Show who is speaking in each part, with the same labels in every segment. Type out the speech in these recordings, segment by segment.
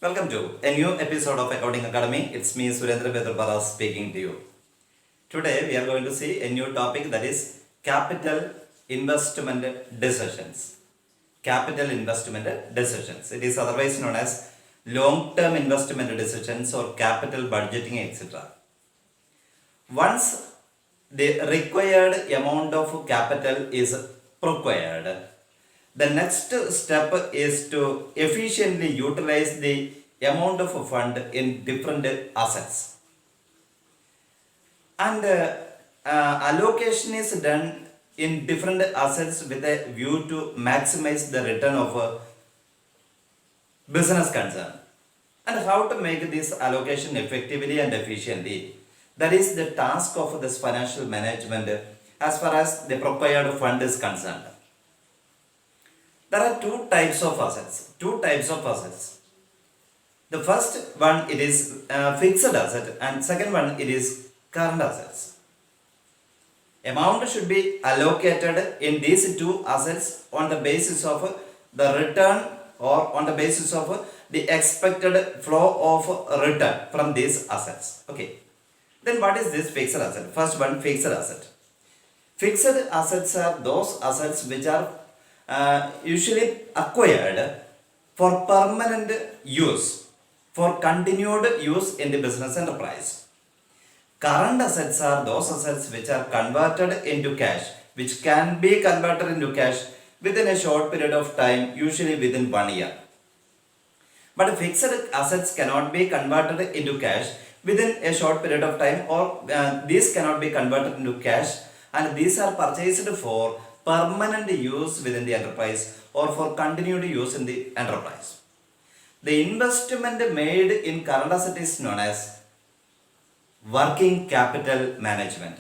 Speaker 1: Welcome to a new episode of Accounting Academy. It's me Surendra Bedrapara speaking to you. Today we are going to see a new topic, that is capital investment decisions. Capital investment decisions. It is otherwise known as long-term investment decisions or capital budgeting, etc. Once the required amount of capital is procured, the next step is to efficiently utilize the amount of fund in different assets. And allocation is done in different assets with a view to maximize the return of a business concern. And how to make this allocation effectively and efficiently, that is the task of this financial management as far as the procured fund is concerned. There are two types of assets. The first one, it is fixed asset, and second one, it is current assets. Amount should be allocated in these two assets on the basis of the return or on the basis of the expected flow of return from these assets. Okay. Then what is this fixed asset? First one, fixed asset. Fixed assets are those assets which are usually acquired for permanent use, for continued use in the business enterprise. Current assets are those assets which are converted into cash, which can be converted into cash within a short period of time, usually within 1 year. But fixed assets cannot be converted into cash within a short period of time, or these cannot be converted into cash, and these are purchased for permanent use within the enterprise or for continued use in the enterprise. The investment made in current asset is known as working capital management.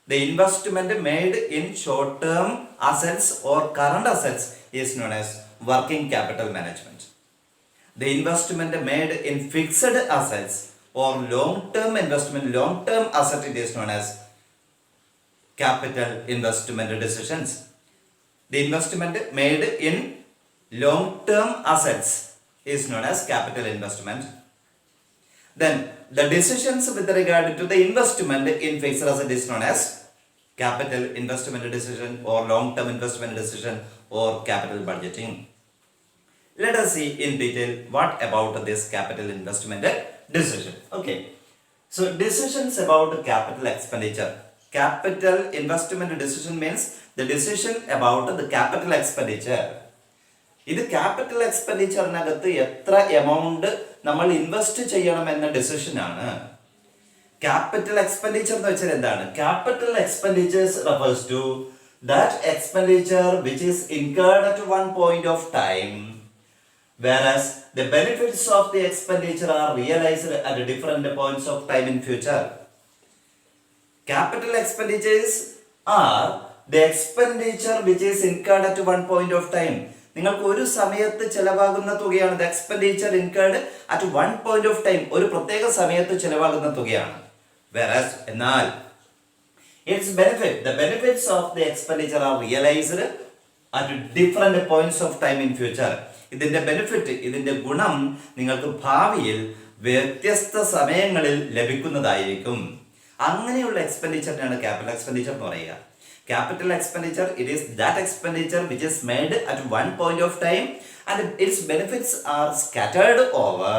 Speaker 1: The investment made in short-term assets or current assets is known as working capital management. The investment made in fixed assets or long-term investment, long-term asset, it is known as capital investment decisions. The investment made in long-term assets is known as capital investment. Then the decisions with regard to the investment in fixed asset is known as capital investment decision or long-term investment decision or capital budgeting. Let us see in detail what about this capital investment decision. Okay. So decisions about capital expenditure. Capital investment decision means the decision about the capital expenditure. ഇത് capital എക്സ്പെൻഡിച്ചറിനകത്ത് എത്ര amount നമ്മൾ invest ചെയ്യണം എന്ന ഡിസിഷനാണ്. Capital expenditure എന്ന് വെച്ചാൽ എന്താണ്? Capital expenditures refers to that expenditure which is incurred at one point of time, whereas the benefits of the expenditure are realized at different points of time in future. Capital expenditures are the expenditure which is incurred at one point of time. നിങ്ങൾക്ക് ഒരു സമയത്ത് ചെലവാകുന്ന തുകയാണ് the expenditure incurred at one point of time. ഒരു പ്രത്യേക സമയത്ത് ചെലവാകുന്ന തുകയാണ്. Whereas എന്നാൽ its benefit, the benefits of the expenditure are realized at different points of time in future. ഇതിന്റെ ബെനിഫിറ്റ്, ഇതിന്റെ ഗുണം നിങ്ങൾക്ക് ഭാവിയിൽ വ്യത്യസ്ത സമയങ്ങളിൽ ലഭിക്കുന്നതായിരിക്കും. അങ്ങനെയുള്ള എക്സ്പെൻഡിച്ചറിനാണ് ക്യാപിറ്റൽ എക്സ്പെൻഡിച്ചർ എന്ന് പറയുക. Capital expenditure, it is that expenditure which is made at one point of time and its benefits are scattered over,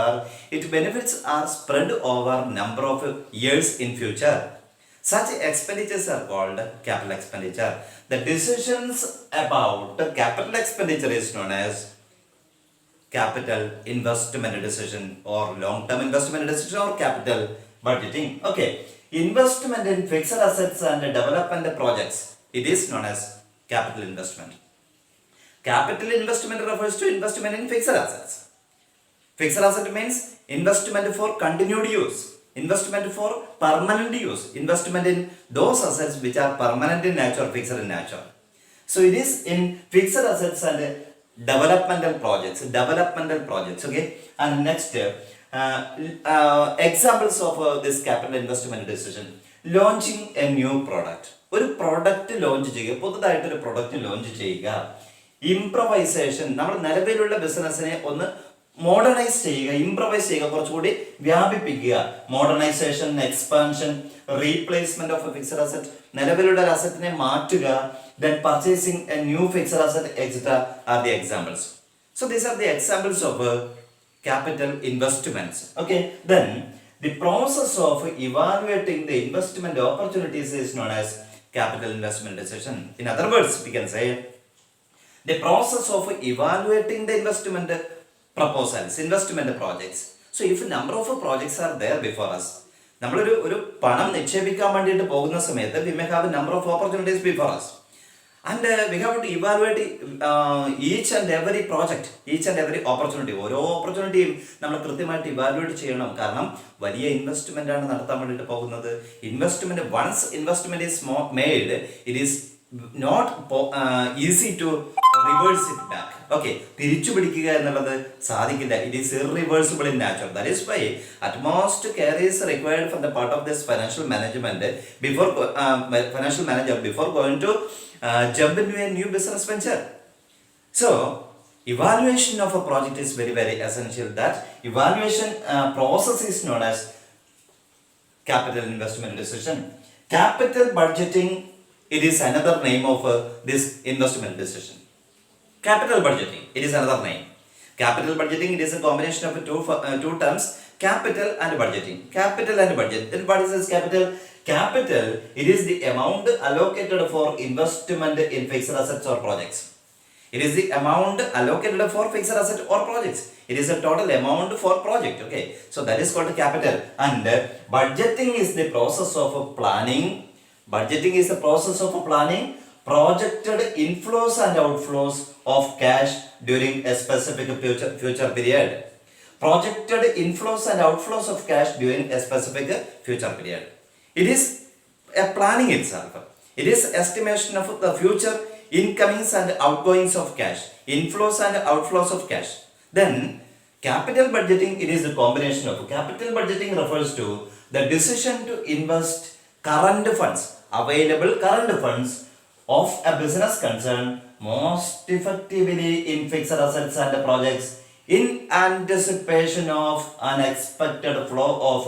Speaker 1: its benefits are spread over number of years in future. Such expenditures are called capital expenditure. The decisions about capital expenditure is known as capital investment decision or long-term investment decision or capital budgeting. Okay. Investment in fixed assets and development projects, it is known as capital investment. Capital investment refers to investment in fixed assets. Fixed asset means investment for continued use, investment for permanent use, investment in those assets which are permanent in nature, fixed in nature. So it is in fixed assets and developmental projects. Okay. And next examples of this capital investment decision: launching a new product. ഒരു product launch ചെയ്യുക, പുതുതായിട്ടൊരു product launch ചെയ്യുക. Improvisation, നമ്മൾ നിലവിലുള്ള ബിസിനസ്സിനെ ഒന്ന് modernise ചെയ്യുക, improvise ചെയ്യുക, കുറച്ചുകൂടി വ്യാപിപ്പിക്കുക. Modernisation, expansion, replacement of a fixed asset, നിലവിലുള്ള ഒരു അസറ്റിനെ മാറ്റുക, then purchasing a new fixed asset, etc. are the examples. So these are the examples of capital investments. Okay, then the process of evaluating the investment opportunities is known as capital investment decision. In other words, we can say the process of evaluating the investment proposals, investment projects. So if a number of projects are there before us, നമ്മളൊരു പണം നിക്ഷേപിക്കാൻ വേണ്ടിയിട്ട് പോകുന്ന സമയത്ത് we may have a number of opportunities before us. And we have to evaluate each and every project, each and every opportunity. ഓരോ ഓപ്പർച്യൂണിറ്റിയും നമ്മൾ കൃത്യമായിട്ട് evaluate ചെയ്യണം. കാരണം വലിയ ഇൻവെസ്റ്റ്മെന്റ് ആണ് നടത്താൻ വേണ്ടിയിട്ട് പോകുന്നത്. Investment, once investment is made, it is not easy to reverse it back. Okay, തിരിച്ചു പിടിക്കുക എന്നുള്ളത് സാധിക്കില്ല. It is irreversible in nature. That is why utmost care is required from the part of this financial management before financial manager before going to jump into a new business venture. So evaluation of a project is very, very essential. That evaluation process is known as capital investment decision. Capital budgeting, it is another name of this investment decision. Capital budgeting, it is another name. Capital budgeting, it is a combination of two terms, capital and budgeting. Capital and budget. Then what is this capital? Capital, it is the amount allocated for investment in fixed assets or projects. It is the amount allocated for fixed asset or projects. It is a total amount for project. Okay, so that is called capital. And budgeting is the process of planning. Budgeting is the process of planning projected inflows and outflows of cash during a specific future period. Projected inflows and outflows of cash during a specific future period. It is a planning itself. It is estimation of the future incomings and outgoings of cash, inflows and outflows of cash. Then capital budgeting, it is the combination of capital budgeting refers to the decision to invest current funds, available current funds of a business concern most effectively in fixed assets and projects in anticipation of unexpected flow of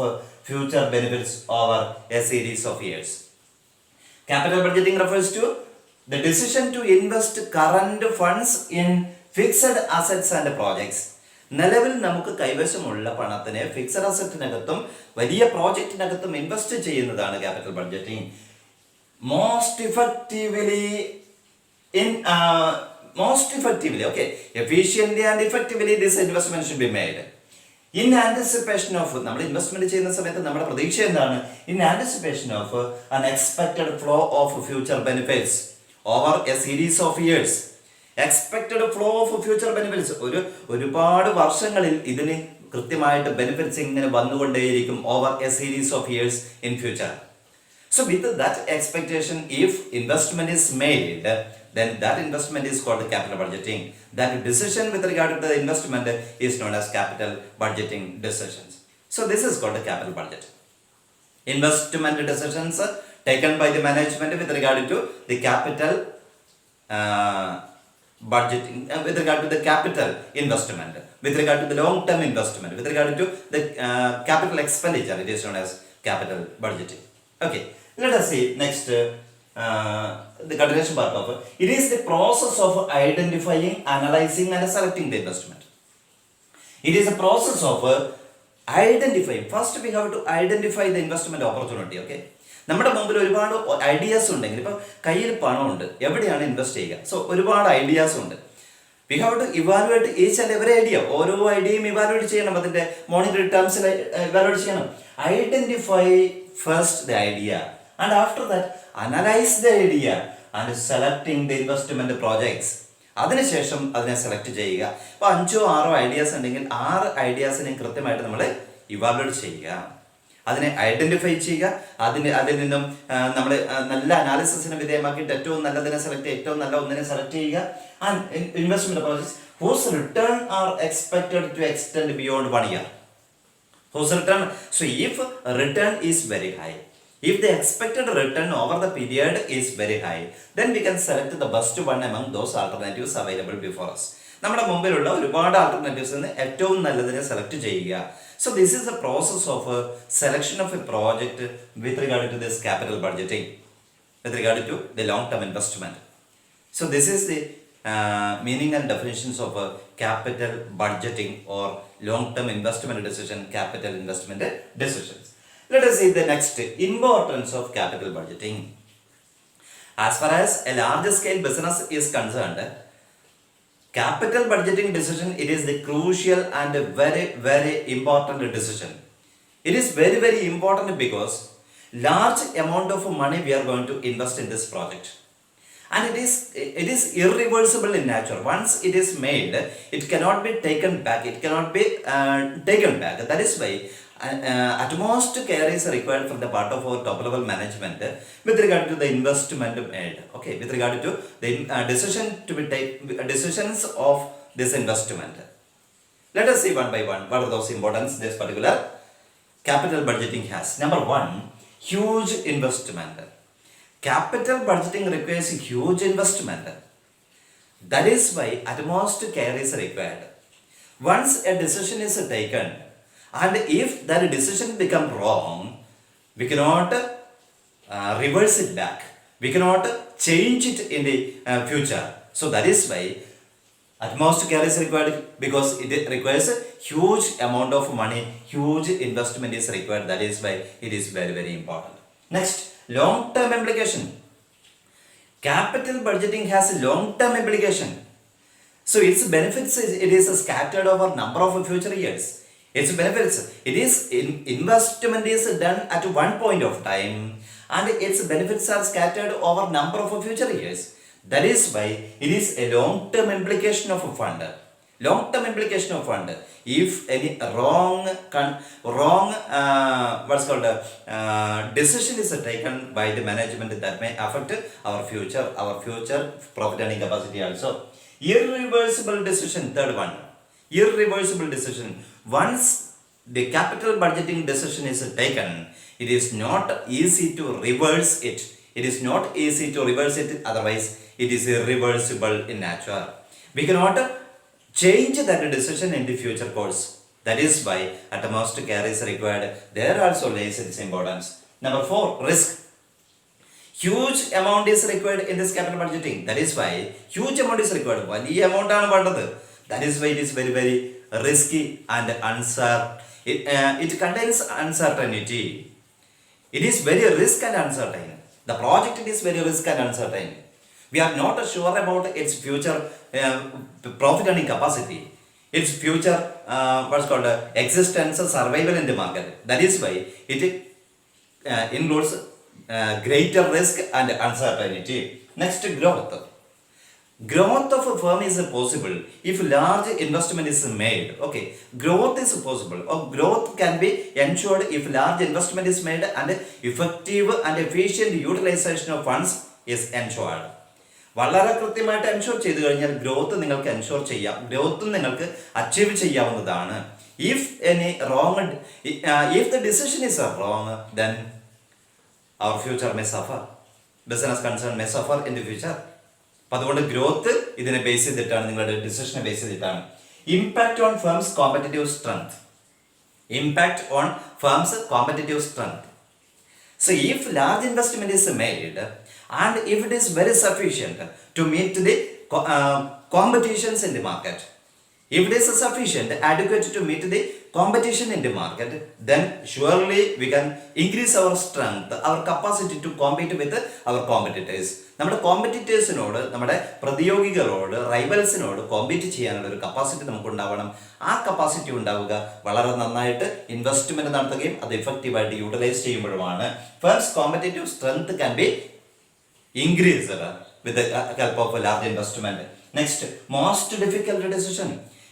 Speaker 1: future benefits over a series of years. Capital budgeting refers to the decision to invest current funds in fixed assets and projects. നിലവിൽ നമുക്ക് കൈവശമുള്ള പണത്തിനെ fixed അസറ്റിനകത്തും വലിയ പ്രോജക്റ്റിനകത്തും invest ചെയ്യുന്നതാണ് capital budgeting. Most effectively, okay, efficiently and effectively this investment should be made. In anticipation of, നമ്മൾ investment ചെയ്യുന്ന സമയത്ത് നമ്മുടെ പ്രതീക്ഷ എന്താണ്? In anticipation of an expected flow of future benefits over a series of years. Expected flow of future benefits, ഒരുപാട് വർഷങ്ങളിൽ ഇതിന് കൃത്യമായിട്ട് ബെനിഫിറ്റ്സ് ഇങ്ങനെ വന്നുകൊണ്ടേയിരിക്കും over a series of years in future. So with that expectation, if investment is made, then that investment is called capital budgeting. That decision with regard to the investment is known as capital budgeting decisions. So this is called a capital budget. Investment decisions taken by the management with regard to the capital budgeting, with regard to the capital investment, with regard to the long-term investment, with regard to the capital expenditure, it is known as capital budgeting. Okay, let us see next. The continuation part of it is the process of identifying, analyzing and selecting the investment. It is a process of identifying. First we have to identify the investment opportunity. Okay, നമ്മുടെ മുമ്പിൽ ഒരുപാട് ideas ഉണ്ടെങ്കിൽ, ഇപ്പം കയ്യിൽ പണമുണ്ട്, എവിടെയാണ് invest ചെയ്യുക? So ഒരുപാട് ഐഡിയാസ് ഉണ്ട്. We have to evaluate each and every idea. ഓരോ ഐഡിയയും ഇവാലുവേറ്റ് ചെയ്യണം, അതിൻ്റെ മോണിറ്ററി ടേംസിൽ ഇവാലുവേറ്റ് ചെയ്യണം. Identify first the idea and after that analyze the idea and selecting the investment projects. അതിനുശേഷം അതിനെ സെലക്ട് ചെയ്യുക. അപ്പോൾ 5-6 ഐഡിയാസ് ഉണ്ടെങ്കിൽ 6 ഐഡിയാസിനെ കൃത്യമായിട്ട് നമ്മൾ ഇവാലുവേറ്റ് ചെയ്യുക, അതിനെ ഐഡന്റിഫൈ ചെയ്യുക, അതിൽ നിന്നും നമ്മൾ നല്ല അനാലിസിസിന് വിധേയമാക്കിയിട്ട് ഏറ്റവും നല്ലതിനെ സെലക്ട് ചെയ്യുക, ഏറ്റവും നല്ല ഒന്നിനെ സെലക്ട് ചെയ്യുക. And investment projects whose return are expected to extend beyond 1 year. Whose return, so if return is very high, if the expected return over the period is very high, then we can select the best one among those alternatives available before us. നമ്മുടെ മുമ്പിലുള്ള ഒരുപാട് ആൾട്ടർനേറ്റീവ്സിൽ നിന്ന് ഏറ്റവും നല്ലതിനെ select ചെയ്യുക. So this is a process of selection of a project with regard to this capital budgeting, with regard to the long term investment. So this is the meaning and definitions of capital budgeting or long-term investment decision, capital investment decisions. Let us see the next importance of capital budgeting. As far as a large scale business is concerned, capital budgeting decision, it is the crucial and very, very important decision. It is very, very important because large amount of money we are going to invest in this project. And it is irreversible in nature. Once it is made, it cannot be taken back. It cannot be taken back. That is why utmost care is required from the part of our top level management with regard to the investment made. Okay, with regard to the decisions of this investment. Let us see one by one what are those importance this particular capital budgeting has. Number one, huge investment. Capital budgeting requires huge investment. That is why utmost care is required. Once a decision is taken, and if that decision becomes wrong, we cannot reverse it back. We cannot change it in the future. So that is why utmost care is required, because it requires a huge amount of money, huge investment is required. That is why it is very, very important. Next, long-term implication. Capital budgeting has a long-term implication. So its benefits, it is scattered over number of future years. Its benefits, it is investment is done at one point of time, and its benefits are scattered over number of future years. That is why it is a long-term implication of a fund. Long-term implication of fund. If any decision is taken by the management, that may affect our future profit earning capacity also. Irreversible decision, third one. Irreversible decision. Once the capital budgeting decision is taken, it is not easy to reverse it. It is not easy to reverse it. Otherwise, it is irreversible in nature. We cannot change that decision in the future course. That is why utmost care is required. There also lays its importance. Number four, risk. Huge amount is required in this capital budgeting. That is why huge amount is required. വലിയ amount ആണ് വേണ്ടത്. That is why it is very, very risky and uncertain. It contains uncertainty. It is very risk and uncertain. The project is very risk and uncertain. We are not sure about its future profit earning capacity, its future existence, survival in the market. That is why it includes greater risk and uncertainty. Next, growth. Growth of a firm is possible if large investment is made. Okay, growth is possible, or growth can be ensured if large investment is made and effective and efficient utilization of funds is ensured. വളരെ കൃത്യമായിട്ട് ensure ചെയ്തു കഴിഞ്ഞാൽ growth നിങ്ങൾക്ക് ensure ചെയ്യാം, ഗ്രോത്തും നിങ്ങൾക്ക് achieve ചെയ്യാവുന്നതാണ്. If the decision is wrong, then our future may suffer, business concern may suffer in the future. അപ്പം അതുകൊണ്ട് ഗ്രോത്ത് ഇതിനെ ബേസ് ചെയ്തിട്ടാണ്, നിങ്ങളുടെ ഡിസിഷനെ ബേസ് ചെയ്തിട്ടാണ്. Impact on firms competitive strength. Impact on firms competitive strength. So if large investment is made and if it is very sufficient to meet the competitions in the market, if it is sufficient, adequate to meet the competition in the market, then surely we can increase our strength, our capacity to compete with our competitors. നമ്മുടെ കോമ്പറ്റീറ്റേഴ്സിനോട്, നമ്മുടെ പ്രതിയോഗികളോട്, റൈവൽസിനോട് compete ചെയ്യാനുള്ള ഒരു capacity നമുക്ക് ഉണ്ടാവണം. ആ capacity ഉണ്ടാവുക വളരെ നന്നായിട്ട് ഇൻവെസ്റ്റ്മെന്റ് നടത്തുകയും അത് ഇഫക്റ്റീവായിട്ട് യൂട്ടിലൈസ് ചെയ്യുമ്പോഴുമാണ്. First competitive strength can be increased with the help of large investment. Next, most difficult decision.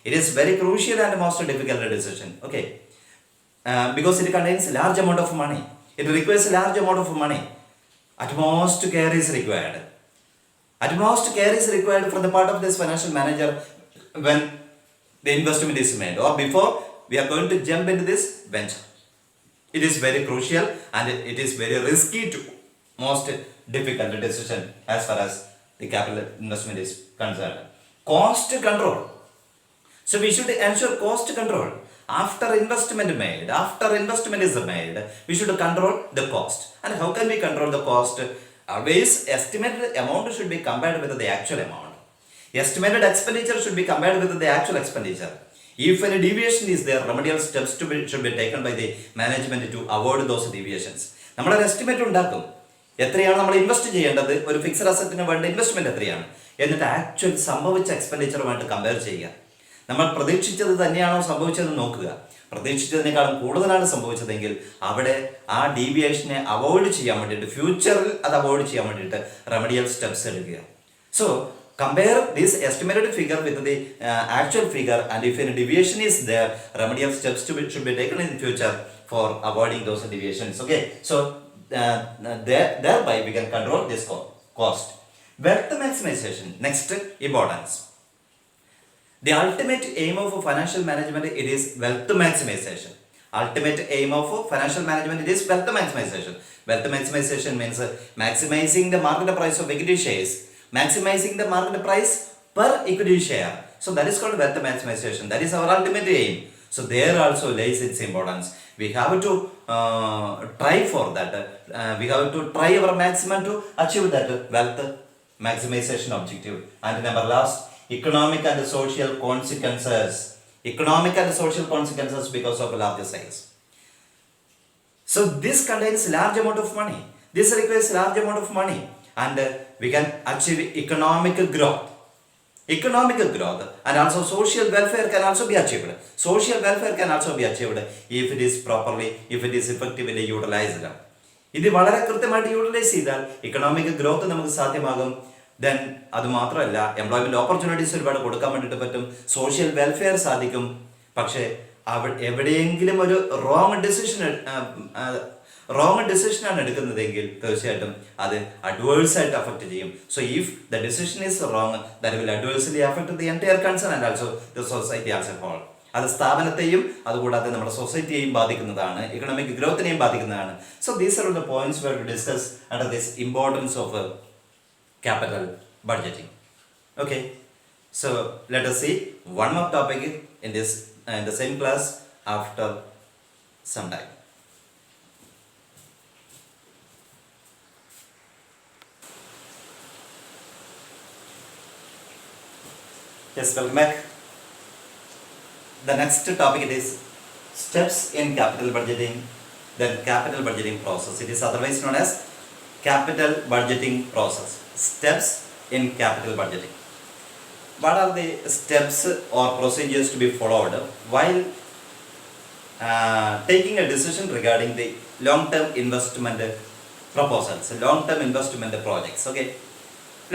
Speaker 1: It is very crucial and most difficult decision. Okay, because it contains large amount of money. It requires a large amount of money. Utmost care is required. Utmost care is required from the part of this financial manager when the investment is made, or before we are going to jump into this venture. It is very crucial and it is very risky to most difficult decision as far as the capital investment is concerned. Cost control. So we should ensure cost control. After investment is made, we should control the cost. And how can we control the cost? Always estimated amount should be compared with the actual amount. Estimated expenditure should be compared with the actual expenditure. If any deviation is there, remedial steps should be taken by the management to avoid those deviations. നമ്മളൊരു estimate ഉണ്ടാക്കും, എത്രയാണ് നമ്മൾ invest ചെയ്യേണ്ടത്, ഒരു fixed അസറ്റിന് വേണ്ട investment എത്രയാണ്, എന്നിട്ട് actual സംഭവിച്ച എക്സ്പെൻഡിച്ചറുമായിട്ട് കമ്പയർ ചെയ്യുക. നമ്മൾ പ്രതീക്ഷിച്ചത് തന്നെയാണോ സംഭവിച്ചതെന്ന് നോക്കുക. പ്രതീക്ഷിച്ചതിനേക്കാളും കൂടുതലാണ് സംഭവിച്ചതെങ്കിൽ അവിടെ ആ ഡീവിയേഷനെ അവോയ്ഡ് ചെയ്യാൻ വേണ്ടിയിട്ട്, ഫ്യൂച്ചറിൽ അത് അവോയ്ഡ് ചെയ്യാൻ വേണ്ടിയിട്ട് റെമഡിയൽ സ്റ്റെപ്സ് എടുക്കുക. So compare this estimated figure with the actual figure, and if any deviation is there, remedial steps should be taken in the future for avoiding those deviations. Okay, so thereby we can control this cost. Wealth maximization, next importance. The ultimate aim of financial management, it is wealth maximization. Ultimate aim of financial management, it is wealth maximization. Wealth maximization means maximizing the market price of equity shares, maximizing the market price per equity share. So that is called wealth maximization. That is our ultimate aim. So there also lies its importance. We have to try for that. We have to try our maximum to achieve that wealth maximization objective. And number last, economic and social consequences. Economic and social consequences because of larger size. So this contains large amount of money. This requires large amount of money. And we can achieve economic growth. And also social welfare can also be achieved. Social welfare can also be achieved if it is properly, if it is effectively utilized. ഇത് വളരെ കൃത്യമായിട്ട് utilise ചെയ്താൽ economic growth നമുക്ക് സാധ്യമാകും. Then അത് മാത്രമല്ല, employment opportunities ഒരുപാട് കൊടുക്കാൻ വേണ്ടിയിട്ട് പറ്റും, സോഷ്യൽ വെൽഫെയർ സാധിക്കും. പക്ഷേ എവിടെയെങ്കിലും ഒരു റോങ് ഡിസിഷനാണ് എടുക്കുന്നതെങ്കിൽ തീർച്ചയായിട്ടും അത് അഡ്വേഴ്സ് ആയിട്ട് അഫക്റ്റ് ചെയ്യും. So if the decision is wrong, that will adversely affect the entire concern and also the society as a whole. അത് സ്ഥാപനത്തെയും അതുകൂടാതെ നമ്മുടെ സൊസൈറ്റിയെയും ബാധിക്കുന്നതാണ്, ഇക്കണോമിക് ഗ്രോത്തിനെയും ബാധിക്കുന്നതാണ്. So these are the points were to discuss under this importance of capital budgeting. Okay, so let us see one more topic in the same class after some time. Yes, welcome back. The next topic is steps in capital budgeting, then capital budgeting process. It is otherwise known as capital budgeting process. Steps in capital budgeting. What are the steps or procedures to be followed while taking a decision regarding the long-term investment proposals, long-term investment projects? Okay,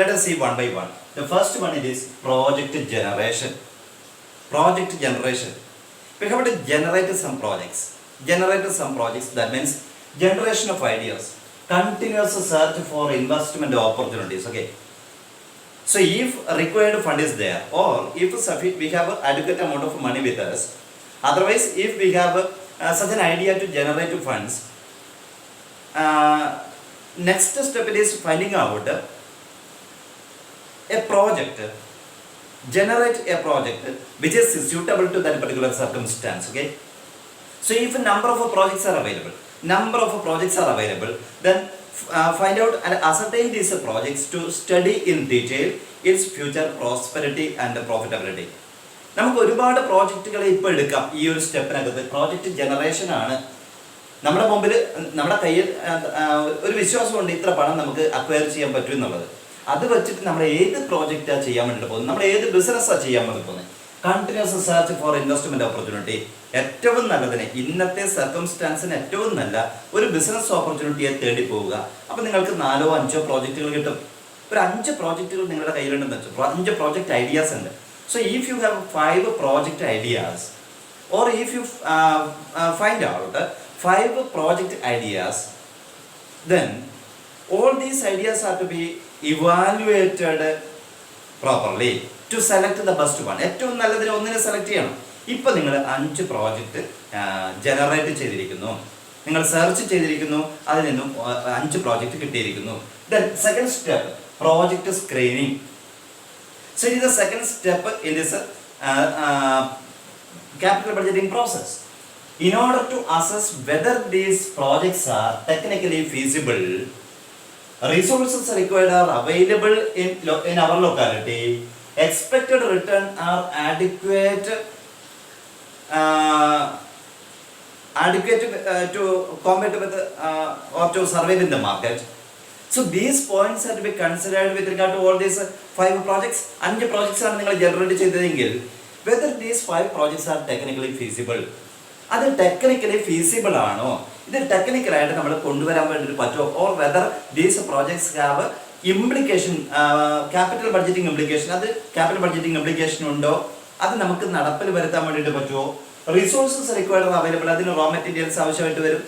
Speaker 1: let us see one by one. The first one is project generation. Project generation. We have to generate some projects. That means generation of ideas. Continuous search for investment opportunities. Okay, so if required fund is there, or if we have adequate amount of money with us, otherwise if we have such an idea to generate funds, next step is finding out a project, generate a project which is suitable to that particular circumstance. Okay, so if a number of projects are available, then find out and ascertain these projects to study in detail its future prosperity and profitability. നമുക്ക് ഒരുപാട് പ്രോജക്റ്റുകളെ ഇപ്പോൾ എടുക്കാം. ഈ ഒരു സ്റ്റെപ്പിനകത്ത് project generation ആണ് നമ്മുടെ മുമ്പിൽ, നമ്മുടെ കയ്യിൽ ഒരു വിശ്വാസമുണ്ട് ഇത്ര പണം നമുക്ക് അക്വയർ ചെയ്യാൻ പറ്റും എന്നുള്ളത്. അത് വെച്ചിട്ട് നമ്മൾ ഏത് പ്രോജക്റ്റാണ് ചെയ്യാൻ വേണ്ടിയിട്ട് പോകുന്നത്, നമ്മൾ ഏത് ബിസിനസ്സാണ് ചെയ്യാൻ വേണ്ടി പോകുന്നത്. Continuous search for investment opportunity. ഏറ്റവും നല്ലതിന്, ഇന്നത്തെ സർക്കംസ്റ്റാൻസിന് ഏറ്റവും നല്ല ഒരു ബിസിനസ് ഓപ്പർച്യൂണിറ്റിയെ തേടി പോവുക. അപ്പോൾ നിങ്ങൾക്ക് 4-5 പ്രോജക്റ്റുകൾ കിട്ടും. ഒരു 5 പ്രോജക്റ്റുകൾ നിങ്ങളുടെ കയ്യിലുണ്ടെന്ന് വെച്ചു, 5 പ്രോജക്റ്റ് ഐഡിയാസ് ഉണ്ട്. So if you have 5 project ideas, or if you find out 5 project ideas, then all these ideas are to be evaluated properly to select the best one. ഏറ്റവും നല്ലതിനെ ഒന്നിനെ സെലക്ട് ചെയ്യണം. ഇപ്പോൾ നിങ്ങൾ 5 പ്രോജക്റ്റ് ജനറേറ്റ് ചെയ്തിരിക്കുന്നു, നിങ്ങൾ search ചെയ്തിരിക്കുന്നു, അതിൽ നിന്നും 5 പ്രോജക്റ്റ് കിട്ടിയിരിക്കുന്നു. Then second step, project screening. So it is the second step in this capital budgeting process. In order to assess whether these projects are technically feasible, resources required are available in our locality, expected return are adequate to compete with or to survive in the market. So these points are to be considered with regard to all these 5 projects. 5 projects are നിങ്ങൾ generate ചെയ്തതെങ്കിൽ whether these 5 projects are technically feasible. അത് technically feasible ആണോ, ഇത് ടെക്നിക്കലായിട്ട് നമ്മൾ കൊണ്ടുവരാൻ വേണ്ടി പറ്റുമോ, or whether these projects have implication, capital budgeting implication, അത് ക്യാപിറ്റൽ ബഡ്ജറ്റിംഗ് ഇംപ്ലിക്കേഷൻ ഉണ്ടോ, അത് നമുക്ക് നടപ്പിൽ വരുത്താൻ വേണ്ടിയിട്ട് പറ്റുമോ. റിസോഴ്സസ് റിക്വയർഡ് അവൈലബിൾ, അതിന് റോ മെറ്റീരിയൽസ് ആവശ്യമായിട്ട് വരും,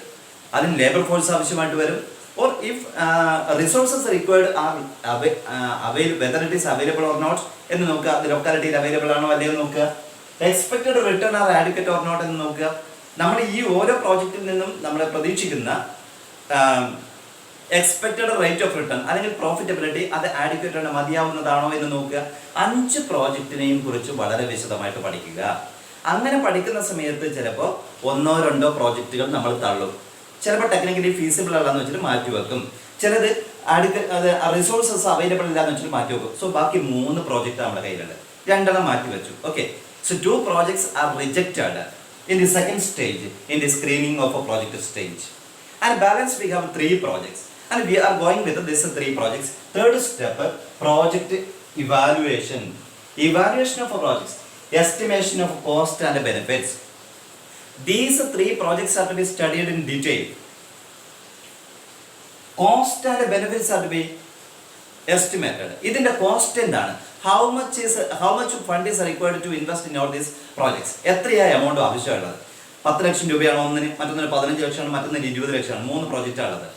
Speaker 1: അതിന് ലേബർ ഫോഴ്സ് ആവശ്യമായിട്ട് വരും. Or if resources required are whether it is available or not എന്ന് നോക്കുക, അത് ലൊക്കാലിറ്റിയിൽ അവൈലബിൾ ആണോ അല്ലെങ്കിൽ നോക്കുക. Expected return are adequate or not എന്ന് നോക്കുക. നമ്മൾ ഈ ഓരോ പ്രോജക്റ്റിൽ നിന്നും നമ്മൾ പ്രതീക്ഷിക്കുന്ന എക്സ്പെക്റ്റഡ് റേറ്റ് ഓഫ് റിട്ടേൺ അല്ലെങ്കിൽ പ്രോഫിറ്റബിലിറ്റി അത് ആഡിക്വറ്റ് ആണ്, മതിയാവുന്നതാണോ എന്ന് നോക്കുക. 5 പ്രോജക്റ്റിനെയും കുറിച്ച് വളരെ വിശദമായിട്ട് പഠിക്കുക. അങ്ങനെ പഠിക്കുന്ന സമയത്ത് ചിലപ്പോൾ 1-2 പ്രോജക്റ്റുകൾ നമ്മൾ തള്ളും, ചിലപ്പോൾ ടെക്നിക്കലി ഫീസിബിൾ അല്ലാന്ന് വെച്ചിട്ട് മാറ്റി വെക്കും, ചിലത് റിസോഴ്സസ് അവൈലബിൾ ഇല്ലാന്ന് വെച്ചിട്ട് മാറ്റി വെക്കും. സോ ബാക്കി 3 പ്രോജക്റ്റ് നമ്മുടെ കയ്യിലുണ്ട്, 2 മാറ്റി വെച്ചു. Okay, so 2 projects are rejected in the second stage in the screening of a project stage, and balance we have 3 projects, and we are going with this 3 projects. Third step, project evaluation of a projects, estimation of cost and benefits. These 3 projects are to be studied in detail. Cost and benefits are to be estimated. ഇതിന്റെ cost എന്താണ്, how much fund is required to invest in all these projects, എത്രയായ amount ആവശ്യമുള്ളത്. 10 ലക്ഷം രൂപയാണ് ഒന്നിന്, മറ്റൊന്നിന് 15 ലക്ഷമാണ്, മറ്റൊന്നിന് 20 ലക്ഷമാണ്, 3 പ്രോജക്റ്റാണുള്ളത്.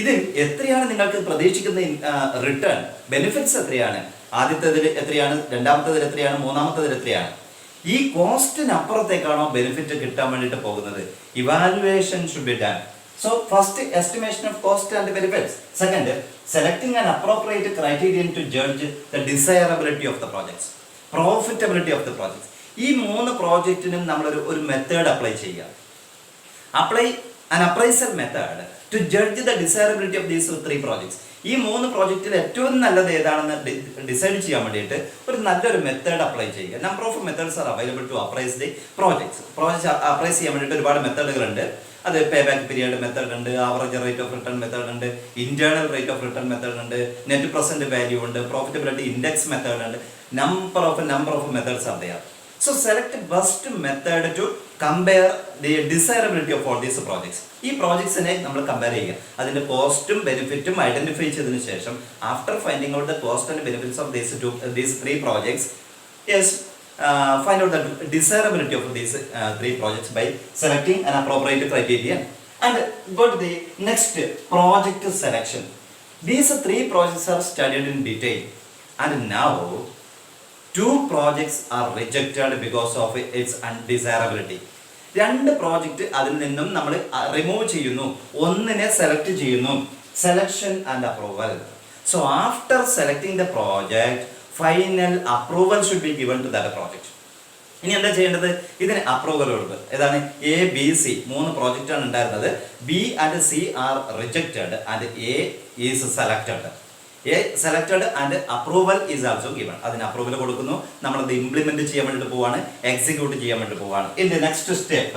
Speaker 1: ഇത് എത്രയാണ് നിങ്ങൾക്ക് പ്രതീക്ഷിക്കുന്ന റിട്ടേൺ, ബെനിഫിറ്റ്സ് എത്രയാണ്, ആദ്യത്തേതിൽ എത്രയാണ്, രണ്ടാമത്തേതിൽ എത്രയാണ്, മൂന്നാമത്തേതിൽ എത്രയാണ്. ഈ കോസ്റ്റിനപ്പുറത്തേക്കാണോ ബെനിഫിറ്റ് കിട്ടാൻ വേണ്ടിയിട്ട് പോകുന്നത്. Evaluation should be done. So first, estimation of cost and benefits. Second, selecting an appropriate criterion to judge the desirability of the projects, profitability of the projects. ഈ 3 പ്രോജക്റ്റിനും നമ്മൾ ഒരു മെത്തേഡ് അപ്ലൈ ചെയ്യുക. an appraisal method to judge the desirability of these 3 projects. ഈ 3 പ്രോജക്റ്റിൽ ഏറ്റവും നല്ലത് ഏതാണെന്ന് decide ചെയ്യാൻ വേണ്ടിയിട്ട് ഒരു നല്ലൊരു മെത്തേഡ് അപ്ലൈ ചെയ്യുക. Number of methods are available to appraise the projects. Appraise ചെയ്യാൻ വേണ്ടിയിട്ട് ഒരുപാട് മെത്തേഡുകളുണ്ട്. അത് പേ ബാക്ക് പീരിയഡ് മെത്തേഡ് ഉണ്ട്, average rate of return method ഉണ്ട്, internal rate of return method ഉണ്ട്, നെറ്റ് പ്രസന്റ് വാല്യൂ ഉണ്ട്, പ്രോഫിറ്റബിലിറ്റി ഇൻഡെക്സ് മെത്തേഡ് ഉണ്ട്. Number of methods are there. So select best method to compare the desirability of all these projects. ഈ പ്രോജക്ട്സിനെ നമ്മൾ compare ചെയ്യുക, അതിന്റെ കോസ്റ്റും ബെനിഫിറ്റും identify ചെയ്തതിനു ശേഷം after finding out the cost and benefits of these 3 projects, yes, find out the desirability of these 3 projects by selecting an appropriate criterion. And go to the next, project selection. These 3 projects are studied in detail, and now 2 projects are rejected because of its undesirability. 2 project അതിൽ നിന്നും നമ്മൾ remove ചെയ്യുന്നു, ഒന്നിനെ select ചെയ്യുന്നു. Selection and approval. So after selecting the project, final approval should be given to that project. ഇനി എന്താ ചെയ്യേണ്ടത്, ഇതിന് അപ്രൂവൽ കൊടുക്കുക. ഏതാണ്, എ ബി സി 3 പ്രോജക്റ്റാണ് ഉണ്ടായിരുന്നത്. B and C are rejected and A is selected. A selected and approval is also given. അതിന് approval കൊടുക്കുന്നു, നമ്മളത് ഇംപ്ലിമെന്റ് ചെയ്യാൻ വേണ്ടിയിട്ട് പോവാണ്, എക്സിക്യൂട്ട് ചെയ്യാൻ വേണ്ടി പോവാണ്. In the next step,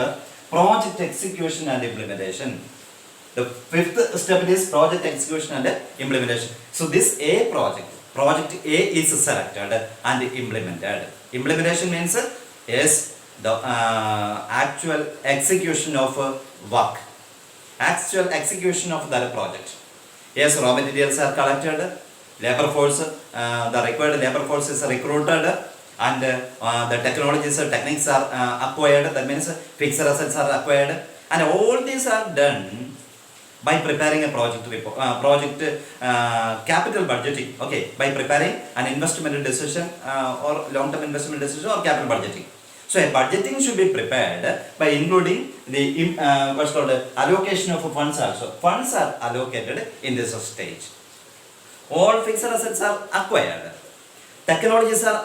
Speaker 1: project execution and implementation. The 5th step is project execution and implementation. So this project A is selected and implemented. Implementation means yes, the actual execution of work, actual execution of that project. Yes, raw materials are collected, labor force, the required labor force is recruited, and the techniques are acquired. That means fixed assets are acquired, and all these are done by preparing a project report, capital budgeting. Okay, by preparing an investment decision or long-term investment decision or capital budgeting. So a budgeting should be prepared by including the what's called allocation of funds also. Funds are allocated in this stage. All fixed assets are acquired. Technologies are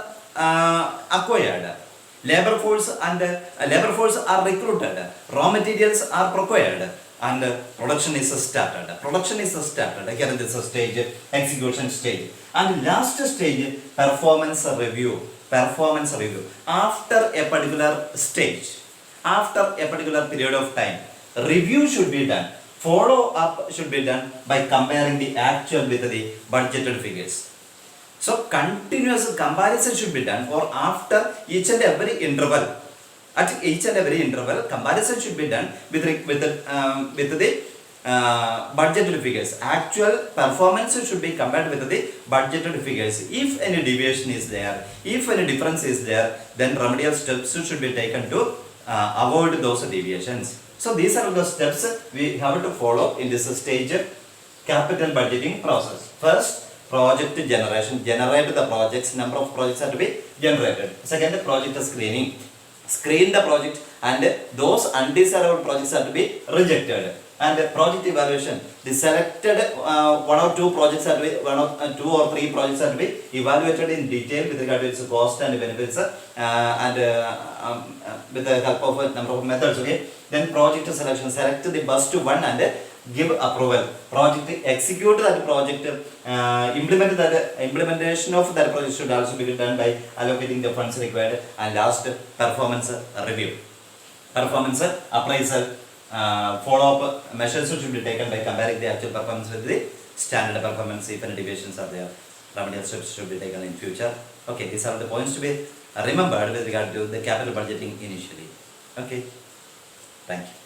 Speaker 1: acquired. Labor force are recruited, raw materials are procured, and production is started. Here is the stage, execution stage, and last stage, performance review. After a particular stage, after a particular period of time, review should be done. Follow up should be done by comparing the actual with the budgeted figures. So continuous comparison should be done for after each and every interval. At each and every interval, comparison should be done with the budgeted figures. Actual performance should be compared with the budgeted figures. If any deviation is there, if any difference is there, then remedial steps should be taken to avoid those deviations. So these are the steps we have to follow in this stage capital budgeting process. First, project generation. Generate the projects. Number of projects are to be generated. Second, project screening. Screen the project, and those undesirable projects are to be rejected. And project evaluation. The selected one or two projects are to be, two or three projects are to be evaluated in detail with regard to its cost and benefits, and with the help of a number of methods. Okay. Then project selection. Select the best one and give approval. Project execute that project. Implementation of that project should also be done by allocating the funds required. And last, performance review. Performance appraisal. Follow-up measures should be taken by comparing the actual performance with the standard performance. If any deviations are there, remedial steps should be taken in future. Okay, these are the points to be remembered with regard to the capital budgeting initially. Okay, thank you.